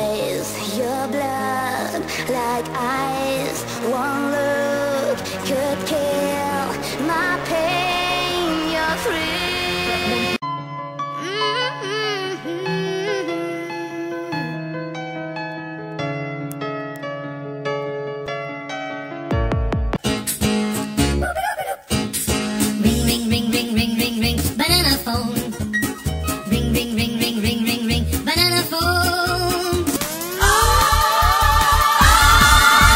eyes, your blood like ice. One look could kill my pain, your thrill. Ring, ring, ring, ring, ring, ring, ring, banana phone. Ring, ring, ring, ring, ring, ring, ring, banana phone.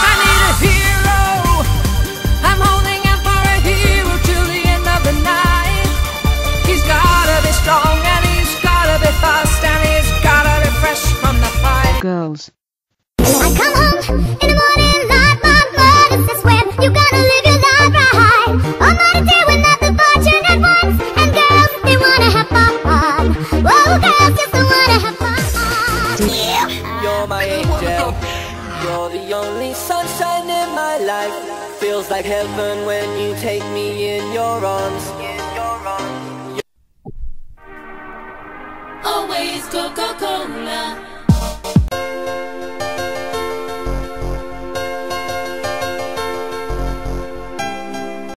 I need a hero. I'm holding out for a hero till the end of the night. He's gotta be strong and he's gotta be fast and he's gotta be fresh from the fight. Girls. I come home in the morning like my mother says, when you gotta live your life right. I'm not a day without the fortunate ones. And girls, they wanna have fun. Whoa, girls just wanna have fun. Yeah. You're my angel. You're the only sunshine in my life. Feels like heaven when you take me in your arms. Always Coca-Cola.